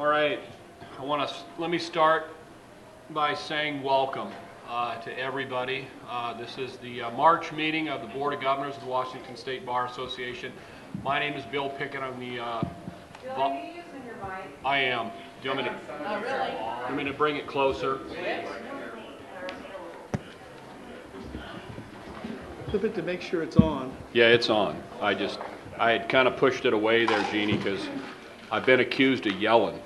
All right, let me start by saying welcome to everybody. This is the March meeting of the Board of Governors of the Washington State Bar Association. My name is Bill Pickett. I'm the... Bill, are you using your mic? I am. Do you want me to... Oh, really? Do you want me to bring it closer? Flip it to make sure it's on. Yeah, it's on. I had kind of pushed it away there, Jeannie, because I've been accused of yelling.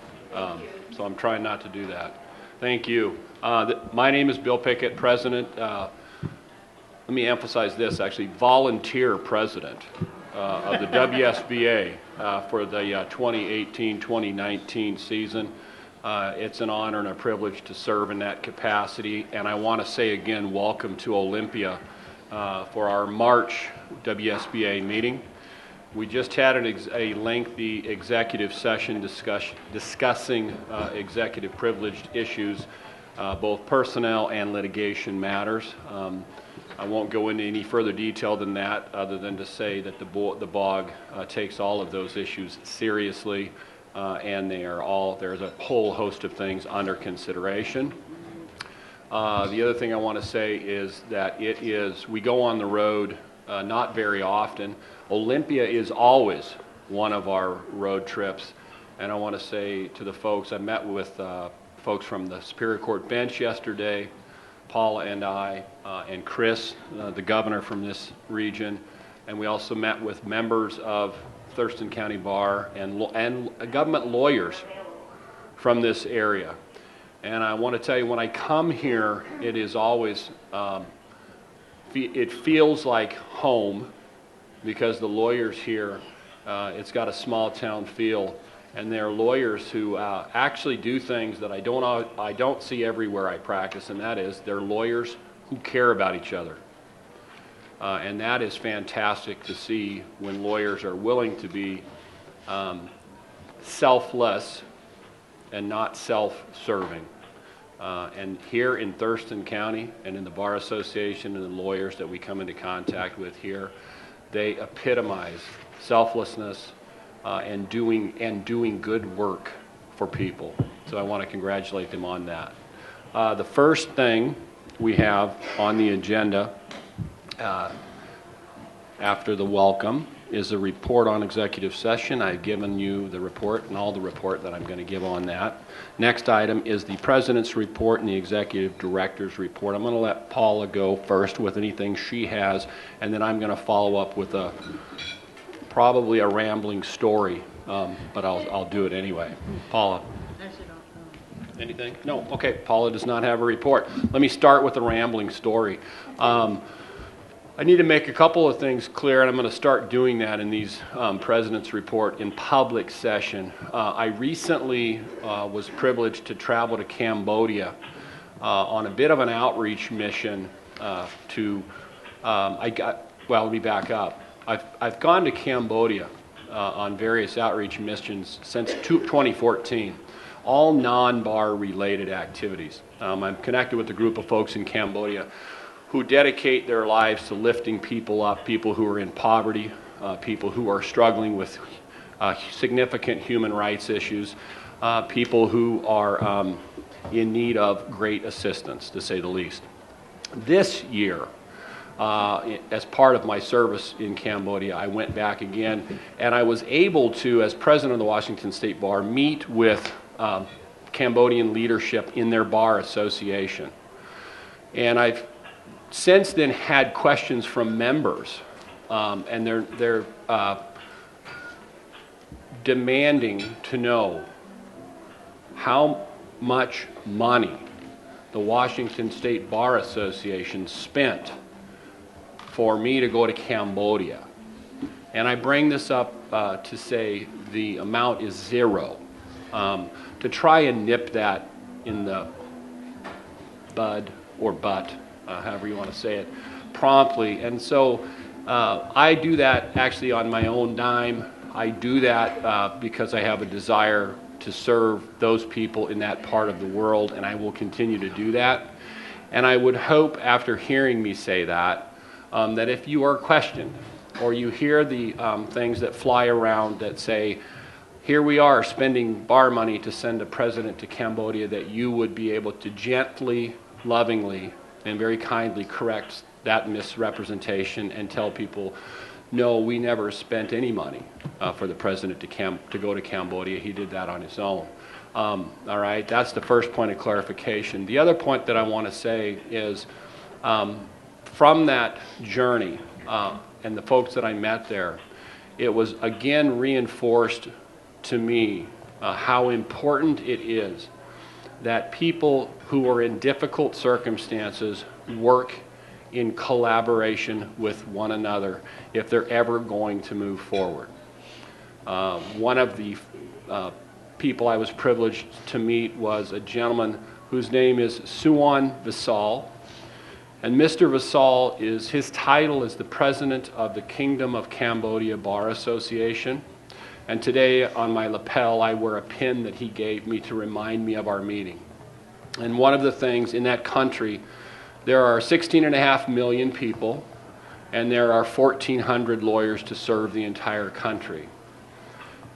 So I'm trying not to do that. Thank you. My name is Bill Pickett, President. Let me emphasize this, actually, volunteer president of the WSBA for the 2018-2019 season. It's an honor and a privilege to serve in that capacity. And I want to say again, welcome to Olympia for our March WSBA meeting. We just had a lengthy executive session discussing executive privileged issues, both personnel and litigation matters. I won't go into any further detail than that, other than to say that the BOG takes all of those issues seriously, and there's a whole host of things under consideration. The other thing I want to say is that we go on the road not very often. Olympia is always one of our road trips, and I want to say to the folks, I met with folks from the Superior Court bench yesterday, Paula and I, and Chris, the governor from this region, and we also met with members of Thurston County Bar and government lawyers from this area. And I want to tell you, when I come here, it is always, it feels like home, because the lawyers here, it's got a small town feel, and they're lawyers who actually do things that I don't see everywhere I practice, and that is they're lawyers who care about each other. And that is fantastic to see when lawyers are willing to be selfless and not self-serving. And here in Thurston County and in the Bar Association and the lawyers that we come into contact with here, they epitomize selflessness and doing good work for people. So I want to congratulate them on that. The first thing we have on the agenda after the welcome is a report on executive session. I've given you the report and all the report that I'm going to give on that. Next item is the President's report and the Executive Director's report. I'm going to let Paula go first with anything she has, and then I'm going to follow up with probably a rambling story, but I'll do it anyway. Paula. Anything? No? Okay, Paula does not have a report. Let me start with a rambling story. I need to make a couple of things clear, and I'm going to start doing that in these President's report in public session. I recently was privileged to travel to Cambodia on a bit of an outreach mission let me back up. I've gone to Cambodia on various outreach missions since 2014, all non-bar related activities. I'm connected with a group of folks in Cambodia who dedicate their lives to lifting people up, people who are in poverty, people who are struggling with significant human rights issues, people who are in need of great assistance, to say the least. This year, as part of my service in Cambodia, I went back again, and I was able to, as president of the Washington State Bar, meet with Cambodian leadership in their bar association. And I've since then had questions from members, and they're demanding to know how much money the Washington State Bar Association spent for me to go to Cambodia. And I bring this up to say the amount is zero, to try and nip that in the bud or butt, however you want to say it, promptly. And so I do that actually on my own dime. I do that because I have a desire to serve those people in that part of the world, and I will continue to do that. And I would hope, after hearing me say that, that if you are questioned or you hear the things that fly around that say, here we are spending bar money to send a president to Cambodia, that you would be able to gently, lovingly, and very kindly correct that misrepresentation and tell people, no, we never spent any money for the president to go to Cambodia. He did that on his own. All right, that's the first point of clarification. The other point that I want to say is from that journey and the folks that I met there, it was again reinforced to me how important it is that people who are in difficult circumstances work in collaboration with one another if they're ever going to move forward. One of the people I was privileged to meet was a gentleman whose name is Suwan Visal. And Mr. Visal his title is the president of the Kingdom of Cambodia Bar Association. And today on my lapel, I wear a pin that he gave me to remind me of our meeting. And one of the things in that country, there are 16.5 million people, and there are 1,400 lawyers to serve the entire country.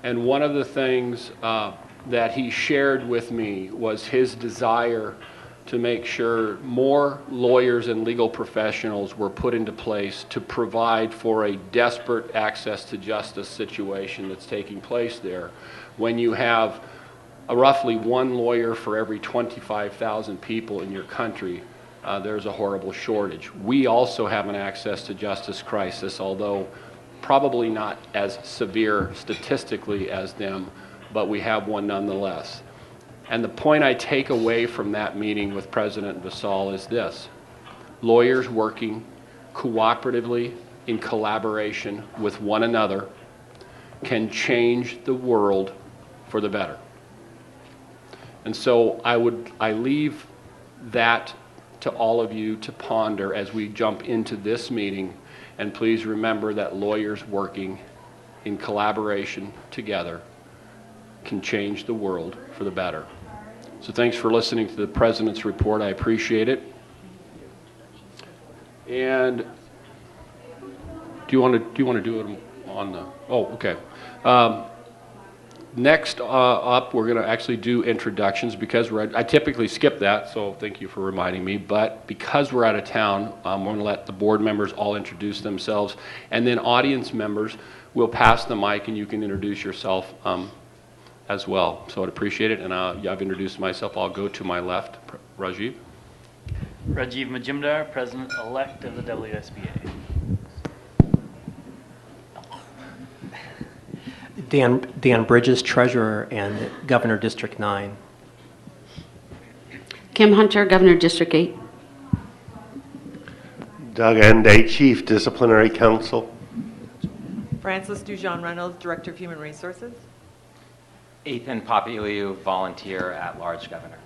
And one of the things that he shared with me was his desire to make sure more lawyers and legal professionals were put into place to provide for a desperate access to justice situation that's taking place there. When you have roughly one lawyer for every 25,000 people in your country, there's a horrible shortage. We also have an access to justice crisis, although probably not as severe statistically as them, but we have one nonetheless. And the point I take away from that meeting with President Visal is this: lawyers working cooperatively in collaboration with one another can change the world for the better. And so I leave that to all of you to ponder as we jump into this meeting. And please remember that lawyers working in collaboration together can change the world for the better. So thanks for listening to the President's report. I appreciate it. And do you want to do it on the? Oh, okay. Next up, we're going to actually do introductions because I typically skip that, so thank you for reminding me. But because we're out of town, we're going to let the board members all introduce themselves, and then audience members will pass the mic, and you can introduce yourself as well. So I'd appreciate it, and I've introduced myself. I'll go to my left. Rajiv. Rajiv Majumdar, President-elect of the WSBA. Dan Bridges, Treasurer and Governor, District 9. Kim Hunter, Governor, District 8. Doug Ende, Chief Disciplinary Counsel. Francis Dujon Reynolds, Director of Human Resources. Ethan Papialiu, Volunteer at Large, Governor.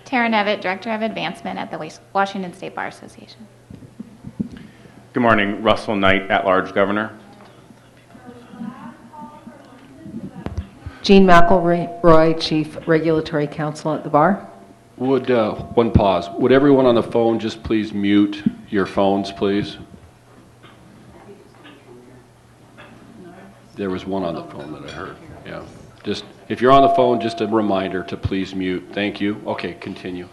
Tara Nevitt, Director of Advancement at the Washington State Bar Association. Good morning, Russell Knight, at Large, Governor. Jean McElroy, Chief Regulatory Counsel at the Bar. Would, one pause, would everyone on the phone just please mute your phones, please? There was one on the phone that I heard, yeah. Just, if you're on the phone, just a reminder to please mute. Thank you. Okay, continue.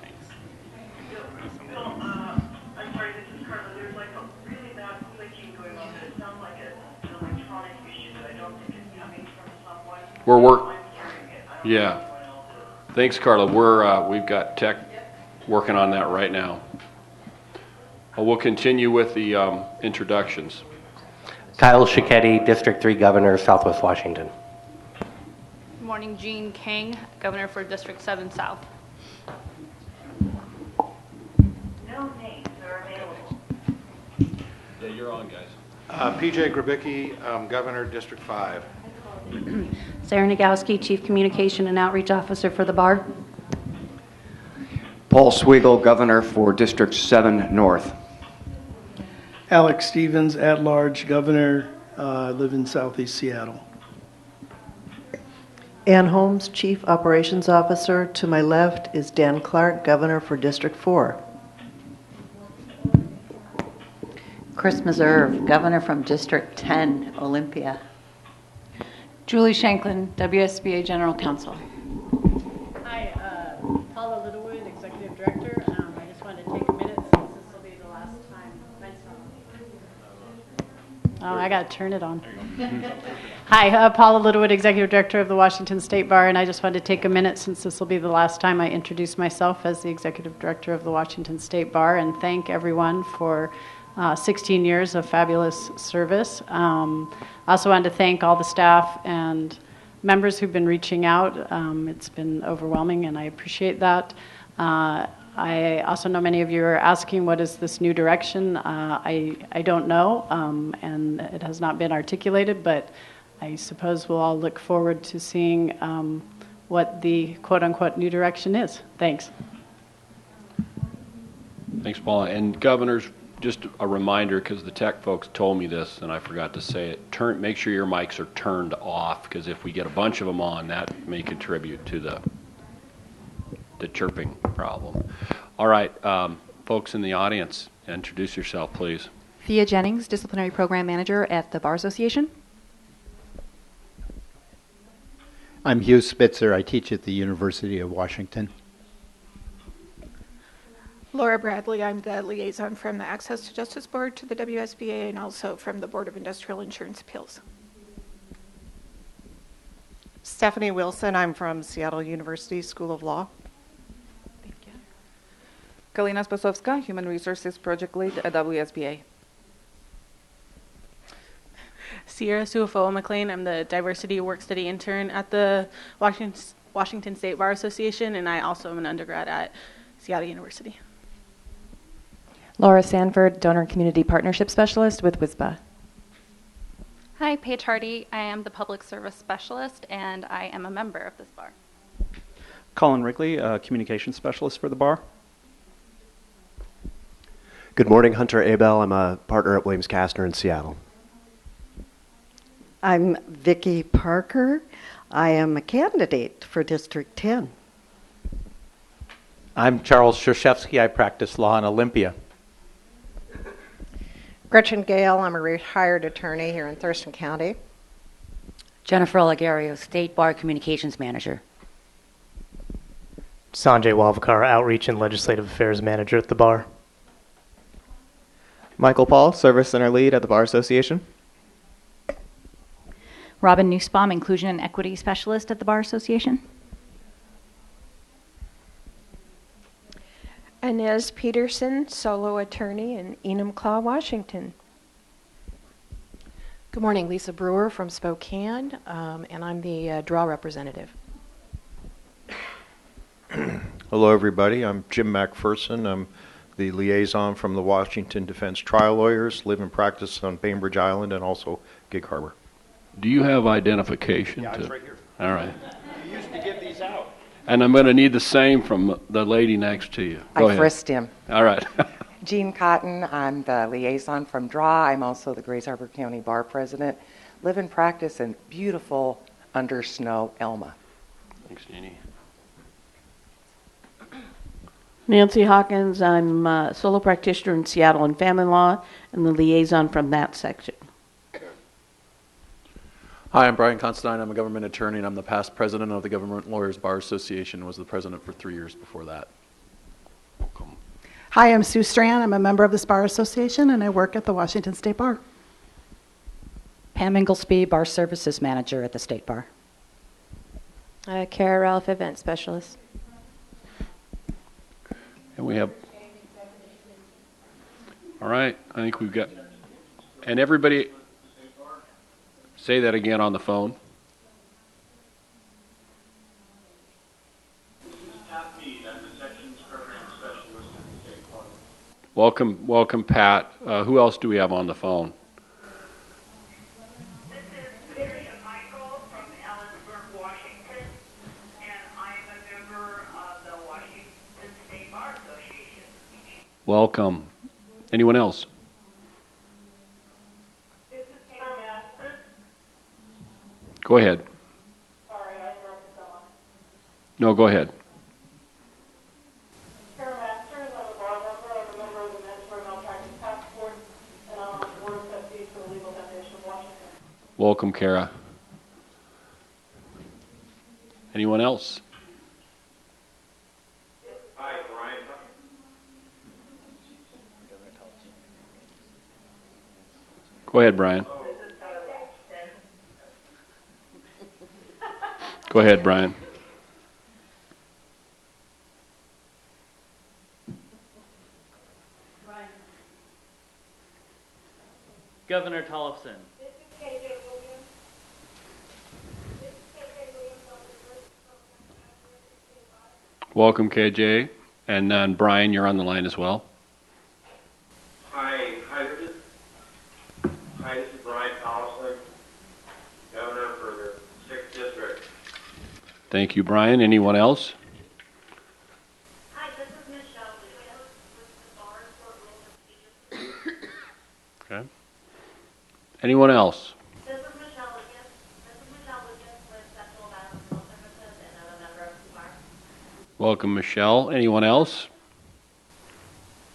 I'm sorry, this is Carla. There's like a really bad clicking going on, but it sounds like an electronic issue, but I don't think it's coming from someone. Yeah. Thanks, Carla. We've got tech working on that right now. We'll continue with the introductions. Kyle Schicchetti, District 3 Governor, Southwest Washington. Good morning, Gene King, Governor for District 7 South. No names are available. Yeah, you're on, guys. PJ Grabicki, Governor, District 5. Sarah Nagowski, Chief Communication and Outreach Officer for the Bar. Paul Swigel, Governor for District 7 North. Alex Stevens, at-large Governor, live in Southeast Seattle. Ann Holmes, Chief Operations Officer. To my left is Dan Clark, Governor for District 4. Chris Meserve, Governor from District 10, Olympia. Julie Shanklin, WSBA General Counsel. Hi, Paula Littlewood, Executive Director. I just wanted to take a minute since this will be the last time. Oh, I got to turn it on. Hi, Paula Littlewood, Executive Director of the Washington State Bar, and I just wanted to take a minute since this will be the last time I introduce myself as the Executive Director of the Washington State Bar and thank everyone for 16 years of fabulous service. I also wanted to thank all the staff and members who've been reaching out. It's been overwhelming, and I appreciate that. I also know many of you are asking, what is this new direction? I don't know, and it has not been articulated, but I suppose we'll all look forward to seeing what the quote-unquote new direction is. Thanks. Thanks, Paula. And governors, just a reminder, because the tech folks told me this and I forgot to say it, make sure your mics are turned off, because if we get a bunch of them on, that may contribute to the chirping problem. All right, folks in the audience, introduce yourself, please. Thea Jennings, Disciplinary Program Manager at the Bar Association. I'm Hugh Spitzer. I teach at the University of Washington. Laura Bradley, I'm the liaison from the Access to Justice Board to the WSBA and also from the Board of Industrial Insurance Appeals. Stephanie Wilson, I'm from Seattle University School of Law. Thank you. Kalina Spasovska, Human Resources Project Lead at WSBA. Sierra Suafoa McLean, I'm the Diversity Work Study Intern at the Washington State Bar Association, and I also am an undergrad at Seattle University. Laura Sanford, Donor Community Partnership Specialist with WSBA. Hi, Paige Hardy. I am the Public Service Specialist, and I am a member of this bar. Colin Wrigley, Communications Specialist for the bar. Good morning, Hunter Abel. I'm a partner at Williams Kastner in Seattle. I'm Vicki Parker. I am a candidate for District 10. I'm Charles Shershevsky. I practice law in Olympia. Gretchen Gale, I'm a retired attorney here in Thurston County. Jennifer Olegario, State Bar Communications Manager. Sanjay Walvakar, Outreach and Legislative Affairs Manager at the bar. Michael Paul, Service Center Lead at the Bar Association. Robin Nussbaum, Inclusion and Equity Specialist at the Bar Association. Inez Peterson, solo attorney in Enumclaw, Washington. Good morning, Lisa Brewer from Spokane, and I'm the draw representative. Hello, everybody. I'm Jim McPherson. I'm the liaison from the Washington Defense Trial Lawyers, live and practice on Bainbridge Island and also Gig Harbor. Do you have identification? Yeah, it's right here. All right. You used to give these out. And I'm going to need the same from the lady next to you. Go ahead. I frisked him. All right. Jean Cotton, I'm the liaison from DRAW. I'm also the Grays Harbor County Bar President. Live and practice in beautiful under snow Elma. Thanks, Jeannie. Nancy Hawkins, I'm a solo practitioner in Seattle in family law and the liaison from that section. Hi, I'm Brian Constantine. I'm a government attorney, and I'm the past president of the Government Lawyers Bar Association, was the president for 3 years before that. Welcome. Hi, I'm Sue Strand. I'm a member of this Bar Association, and I work at the Washington State Bar. Pam Inglesby, Bar Services Manager at the State Bar. Kara Ralph, Event Specialist. And we have, all right, I think we've got, and everybody, say that again on the phone. Welcome, Pat. Who else do we have on the phone? This is Patricia Michael from Ellensburg, Washington, and I am a member of the Washington State Bar Association. Welcome. Anyone else? This is Kara Masters. Go ahead. Sorry, I interrupted someone. No, go ahead. Kara Masters, I'm a bar member. I'm a member of the Mandatory Malpractice Task Force, and I'm on the Board of Trustees for the Legal Foundation of Washington. Welcome, Kara. Anyone else? Go ahead, Brian. Go ahead, Brian. Governor Tollefson. Welcome, KJ. And then Brian, you're on the line as well. Hi, this is Brian Tollefson, Governor for the 6th District. Thank you, Brian. Anyone else? Hi, this is Michelle Williams with the Bar Fort Williams. Okay. Anyone else? This is Michelle Williams with Central Valley Health Services, and I'm a member of the bar. Welcome, Michelle. Anyone else?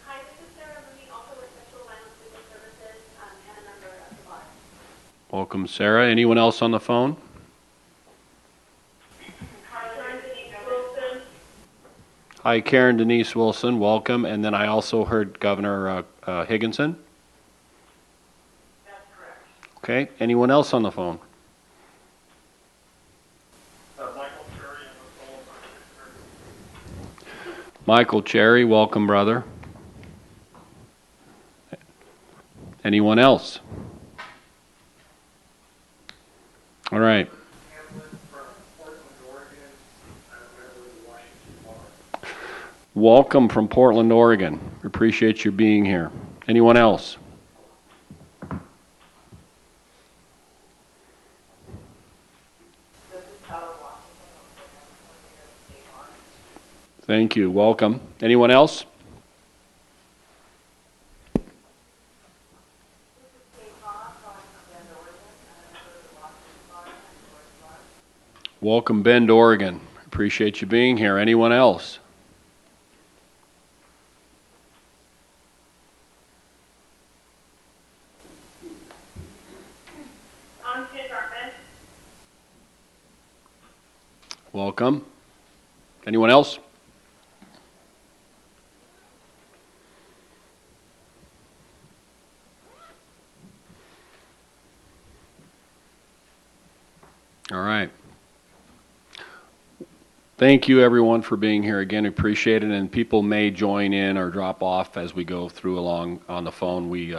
Hi, this is Sarah Mooney, also with Central Valley Legal Services, and a member of the bar. Welcome, Sarah. Anyone else on the phone? Hi, Karen Denise Wilson. Welcome. And then I also heard Governor Higginson. That's correct. Okay. Anyone else on the phone? Michael Cherry, welcome, brother. Anyone else? All right. Welcome from Portland, Oregon. Appreciate you being here. Anyone else? Thank you. Welcome. Anyone else? Welcome, Bend, Oregon. Appreciate you being here. Anyone else? Welcome. Anyone else? All right. Thank you, everyone, for being here again. Appreciate it. And people may join in or drop off as we go through along on the phone. We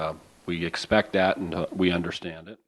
expect that, and we understand it.